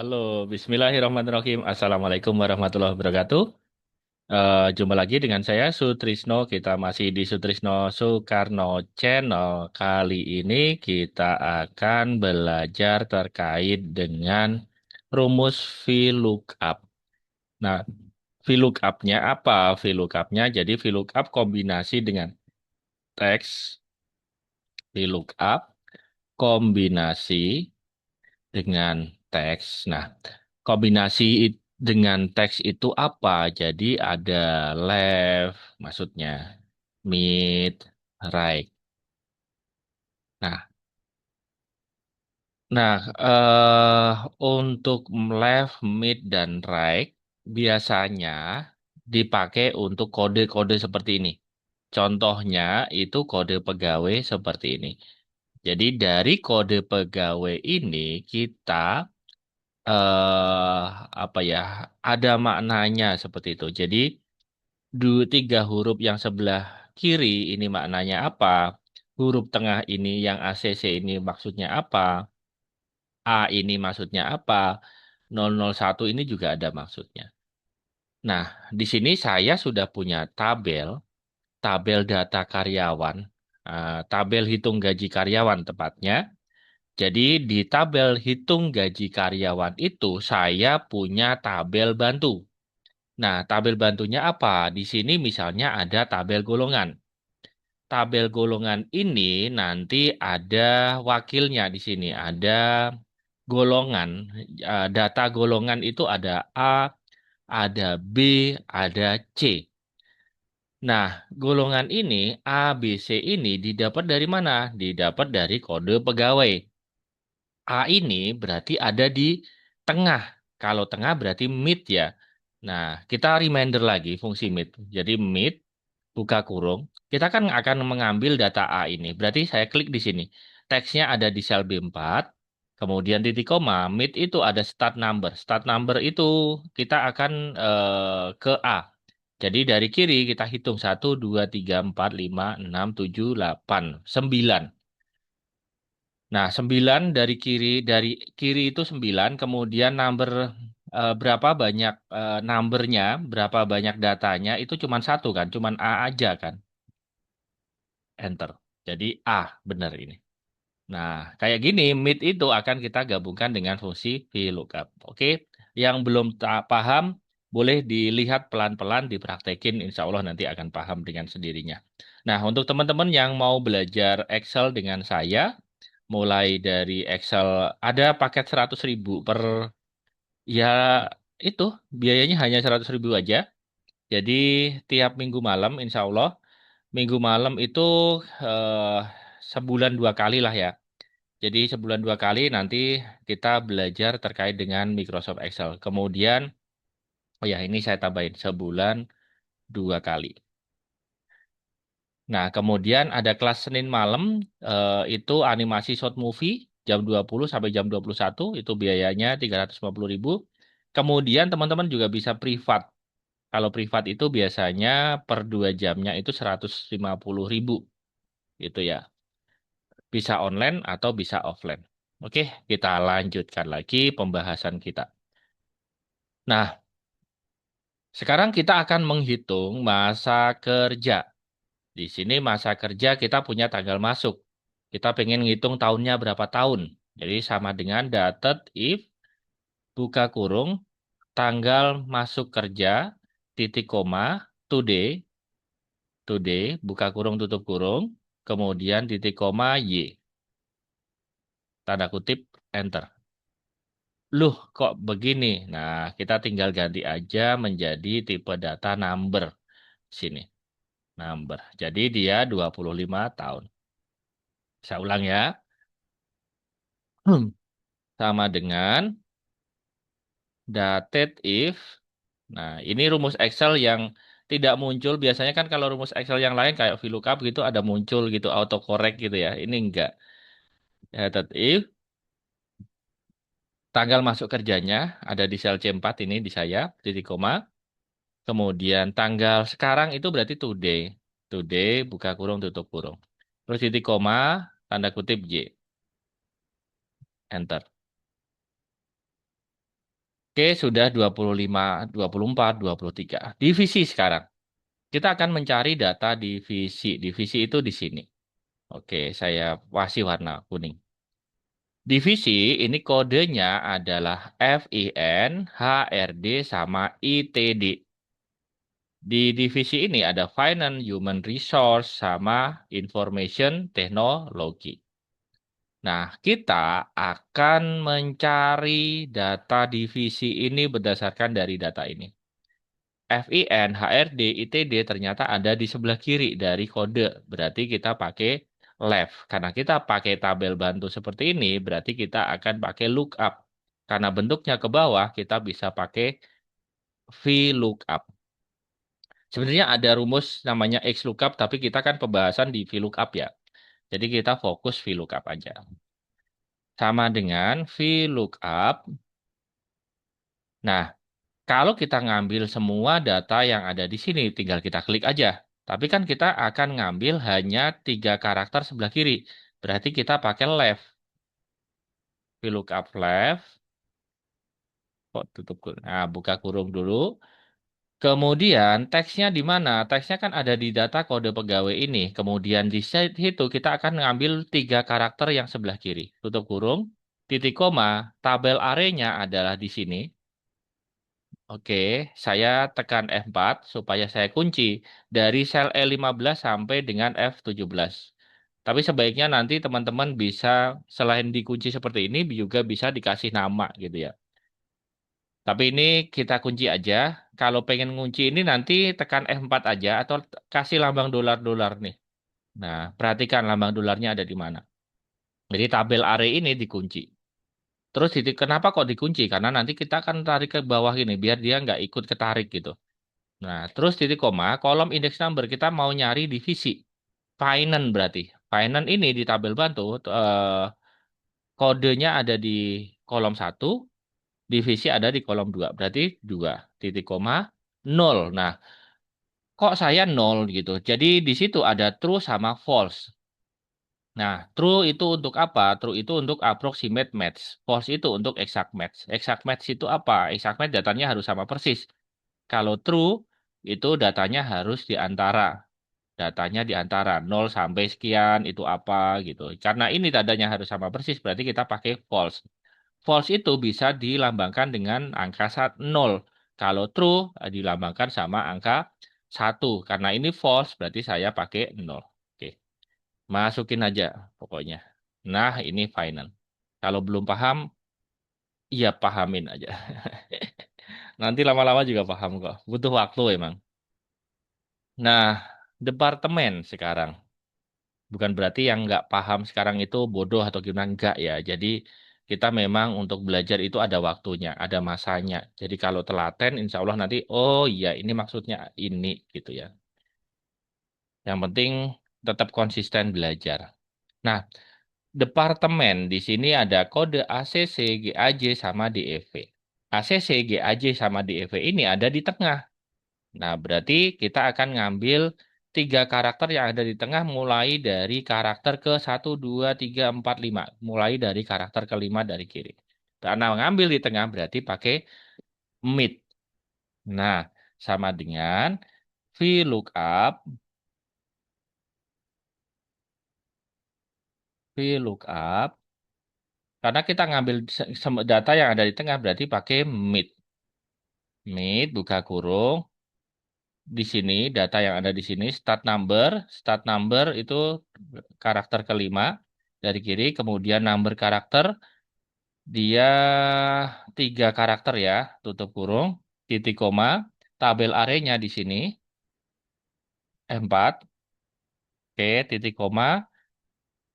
Halo, Bismillahirrahmanirrahim. Assalamualaikum warahmatullahi wabarakatuh. Jumpa lagi dengan saya Sutrisno. Kita masih di Sutrisno Soekarno Channel. Kali ini kita akan belajar terkait dengan rumus VLOOKUP. Nah, VLOOKUP-nya apa? VLOOKUP-nya jadi VLOOKUP kombinasi dengan teks, VLOOKUP kombinasi dengan teks. Nah, kombinasi dengan teks itu apa? Jadi ada left, maksudnya mid, right. Nah, nah untuk left, mid, dan right biasanya dipakai untuk kode-kode seperti ini. Contohnya itu kode pegawai seperti ini. Jadi dari kode pegawai ini kita eh apa ya ada maknanya seperti itu. Jadi tiga huruf yang sebelah kiri ini maknanya apa? Huruf tengah ini yang ACC ini maksudnya apa? A ini maksudnya apa? 001 ini juga ada maksudnya. Nah, di sini saya sudah punya tabel data karyawan, tabel hitung gaji karyawan tepatnya. Jadi di tabel hitung gaji karyawan itu saya punya tabel bantu. Nah, tabel bantunya apa? Di sini misalnya ada tabel golongan. Tabel golongan ini nanti ada wakilnya di sini. Ada golongan. Data golongan itu ada A, ada B, ada C. Nah, golongan ini A, B, C ini didapat dari mana? Didapat dari kode pegawai. A ini berarti ada di tengah. Kalau tengah berarti mid ya. Nah, kita reminder lagi fungsi mid. Jadi mid, buka kurung. Kita kan akan mengambil data A ini. Berarti saya klik di sini. Teksnya ada di sel B4. Kemudian titik koma. Mid itu ada start number. Start number itu kita akan ke A. Jadi dari kiri kita hitung 1, 2, 3, 4, 5, 6, 7, 8, 9. Nah, 9 dari kiri itu 9, kemudian number berapa banyak numbernya, berapa banyak datanya itu cuma satu kan, cuma A aja kan. Enter. Jadi A benar ini. Nah, kayak gini mid itu akan kita gabungkan dengan fungsi VLOOKUP. Oke, yang belum tak paham boleh dilihat pelan-pelan dipraktekin, insya Allah nanti akan paham dengan sendirinya. Nah, untuk teman-teman yang mau belajar Excel dengan saya, mulai dari Excel ada paket 100.000 per ya itu biayanya hanya 100.000 aja. Jadi tiap minggu malam insya Allah minggu malam itu eh, sebulan 2 kali lah ya. Jadi sebulan 2 kali nanti kita belajar terkait dengan Microsoft Excel. Kemudian oh ya ini saya tambahin sebulan 2 kali. Nah, kemudian ada kelas Senin malam, itu animasi short movie jam 20 sampai jam 21, itu biayanya 350.000. Kemudian teman-teman juga bisa privat. Kalau privat itu biasanya per 2 jamnya itu 150.000. Itu ya. Bisa online atau bisa offline. Oke, kita lanjutkan lagi pembahasan kita. Nah, sekarang kita akan menghitung masa kerja. Di sini masa kerja kita punya tanggal masuk. Kita pengen ngitung tahunnya berapa tahun. Jadi sama dengan dated if buka kurung tanggal masuk kerja titik koma today buka kurung tutup kurung kemudian titik koma y tanda kutip enter. Loh kok begini? Nah, kita tinggal ganti aja menjadi tipe data number sini. Number. Jadi dia 25 tahun. Saya ulang ya. Sama dengan dated if. Nah, ini rumus Excel yang tidak muncul. Biasanya kan kalau rumus Excel yang lain kayak VLOOKUP gitu ada muncul gitu, autocorrect gitu ya. Ini enggak. Dated if, tanggal masuk kerjanya ada di sel C4 ini di saya, titik koma. Kemudian tanggal sekarang itu berarti today. Today, buka kurung, tutup kurung. Terus titik koma, tanda kutip Y. Enter. Oke, sudah 25, 24, 23. Divisi sekarang. Kita akan mencari data divisi. Divisi itu di sini. Oke, saya kasih warna kuning. Divisi ini kodenya adalah FIN, HRD, sama ITD. Di divisi ini ada Finance, Human Resource, sama Information Technology. Nah, kita akan mencari data divisi ini berdasarkan dari data ini. FIN, HRD, ITD ternyata ada di sebelah kiri dari kode. Berarti kita pakai left. Karena kita pakai tabel bantu seperti ini, berarti kita akan pakai lookup. Karena bentuknya ke bawah, kita bisa pakai VLOOKUP. Sebenarnya ada rumus namanya XLOOKUP, tapi kita kan pembahasan di VLOOKUP ya. Jadi kita fokus VLOOKUP aja. Sama dengan VLOOKUP. Nah, kalau kita ngambil semua data yang ada di sini, tinggal kita klik aja. Tapi kan kita akan ngambil hanya 3 karakter sebelah kiri. Berarti kita pakai left. VLOOKUP left. Kok tutup kurung? Nah, buka kurung dulu. Kemudian teksnya di mana? Teksnya kan ada di data kode pegawai ini. Kemudian di situ kita akan ngambil 3 karakter yang sebelah kiri. Tutup kurung, titik koma, tabel arenya adalah di sini. Oke, saya tekan F4 supaya saya kunci dari sel E15 sampai dengan F17. Tapi sebaiknya nanti teman-teman bisa selain dikunci seperti ini juga bisa dikasih nama gitu ya. Tapi ini kita kunci aja. Kalau pengen ngunci ini nanti tekan F4 aja atau kasih lambang dolar-dolar nih. Nah, perhatikan lambang dolarnya ada di mana. Jadi tabel array ini dikunci. Terus kenapa kok dikunci? Karena nanti kita akan tarik ke bawah ini biar dia nggak ikut ketarik gitu. Nah, terus titik koma, kolom index number kita mau nyari divisi. Finance berarti. Finance ini di tabel bantu, kodenya ada di kolom 1, divisi ada di kolom 2. Berarti 2, titik koma, 0. Nah, kok saya 0 gitu. Jadi di situ ada true sama false. Nah, true itu untuk apa? True itu untuk approximate match. False itu untuk exact match. Exact match itu apa? Exact match datanya harus sama persis. Kalau true, itu datanya harus di antara. Datanya di antara 0 sampai sekian, itu apa gitu. Karena ini tandanya harus sama persis, berarti kita pakai false. False itu bisa dilambangkan dengan angka 0. Kalau true, dilambangkan sama angka 1. Karena ini false, berarti saya pakai 0. Oke. Masukin aja pokoknya. Nah, ini final. Kalau belum paham, ya pahamin aja. Nanti lama-lama juga paham kok. Butuh waktu emang. Nah, departemen sekarang. Bukan berarti yang nggak paham sekarang itu bodoh atau gimana. Enggak ya. Jadi kita memang untuk belajar itu ada waktunya, ada masanya. Jadi kalau telaten, insya Allah nanti, oh iya ini maksudnya ini gitu ya. Yang penting tetap konsisten belajar. Nah, departemen di sini ada kode ACC, GAJ, sama DEV. ACC, GAJ, sama DEV ini ada di tengah. Nah, berarti kita akan ngambil 3 karakter yang ada di tengah mulai dari karakter ke 1, 2, 3, 4, 5. Mulai dari karakter kelima dari kiri. Karena mengambil di tengah berarti pakai mid. Nah, sama dengan VLOOKUP. VLOOKUP. Karena kita ngambil data yang ada di tengah berarti pakai mid. Mid, buka kurung. Di sini data yang ada di sini start number itu karakter kelima dari kiri, kemudian number karakter dia 3 karakter ya, tutup kurung, titik koma, tabel arenya di sini F4, oke, titik koma,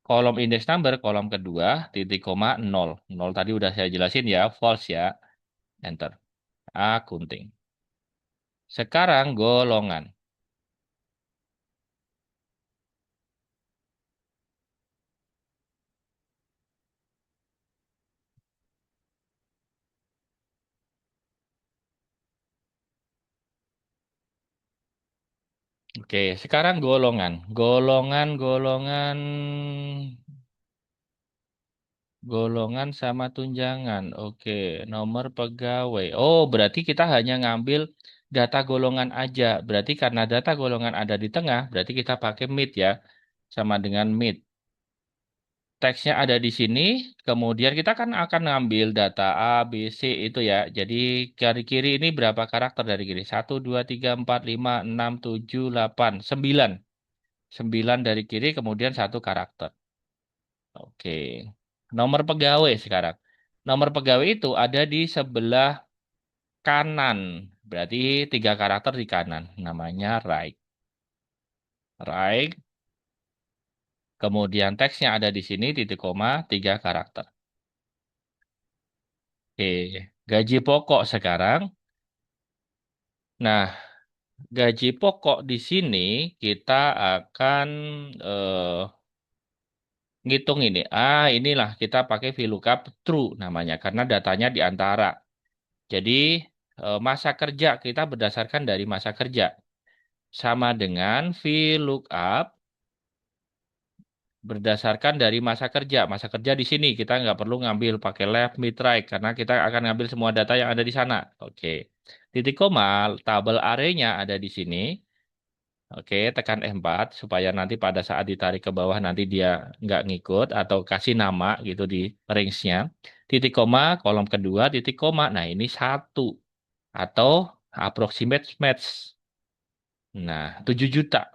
kolom index number kolom kedua, titik koma, 0. 0 tadi udah saya jelasin ya, false ya, enter, akunting. Sekarang golongan. Oke, sekarang golongan. Golongan Golongan sama tunjangan. Oke, nomor pegawai. Oh, berarti kita hanya ngambil data golongan aja. Berarti karena data golongan ada di tengah, berarti kita pakai mid ya. Sama dengan mid. Teksnya ada di sini, kemudian kita kan akan ngambil data A, B, C itu ya. Jadi dari kiri ini berapa karakter dari kiri? 1, 2, 3, 4, 5, 6, 7, 8, 9. 9 dari kiri, kemudian satu karakter. Oke. Nomor pegawai sekarang. Nomor pegawai itu ada di sebelah kanan. Berarti tiga karakter di kanan. Namanya right. Right. Kemudian teksnya ada di sini, titik koma, tiga karakter. Oke. Gaji pokok sekarang. Nah, gaji pokok di sini kita akan eh, ngitung ini. Inilah kita pakai VLOOKUP true namanya karena datanya di antara. Jadi masa kerja kita berdasarkan dari masa kerja. Sama dengan VLOOKUP berdasarkan dari masa kerja. Masa kerja di sini kita nggak perlu ngambil pakai left, mid, right karena kita akan ngambil semua data yang ada di sana. Oke. Titik koma, tabel array-nya ada di sini. Oke, tekan F4 supaya nanti pada saat ditarik ke bawah nanti dia nggak ngikut atau kasih nama gitu di range-nya. Titik koma, kolom kedua, titik koma. Nah, ini satu atau approximate match. Nah, 7 juta.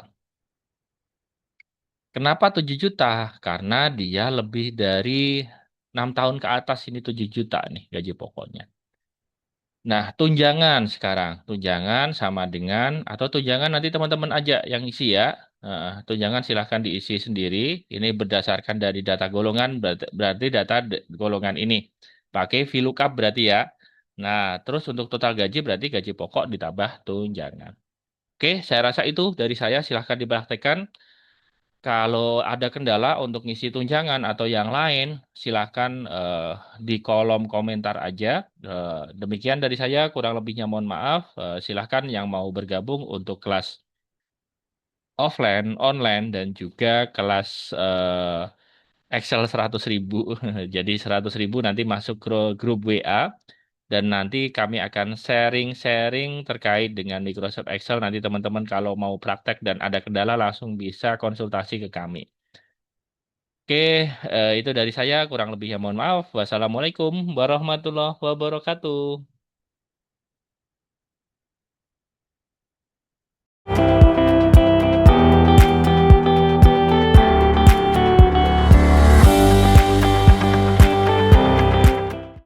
Kenapa 7 juta? Karena dia lebih dari 6 tahun ke atas ini 7 juta nih gaji pokoknya. Nah, tunjangan sekarang. Tunjangan sama dengan, atau tunjangan nanti teman-teman aja yang isi ya. Tunjangan silahkan diisi sendiri. Ini berdasarkan dari data golongan, berarti data golongan ini. Pakai VLOOKUP berarti ya. Nah, terus untuk total gaji berarti gaji pokok ditambah tunjangan. Oke, saya rasa itu dari saya. Silahkan dipraktekkan. Kalau ada kendala untuk ngisi tunjangan atau yang lain, silakan di kolom komentar aja. Demikian dari saya, kurang lebihnya mohon maaf. Silahkan yang mau bergabung untuk kelas offline, online, dan juga kelas Excel 100.000. Jadi 100.000 nanti masuk ke grup WA. Dan nanti kami akan sharing-sharing terkait dengan Microsoft Excel. Nanti teman-teman kalau mau praktek dan ada kendala langsung bisa konsultasi ke kami. Oke, itu dari saya. Kurang lebihnya mohon maaf. Wassalamualaikum warahmatullahi wabarakatuh.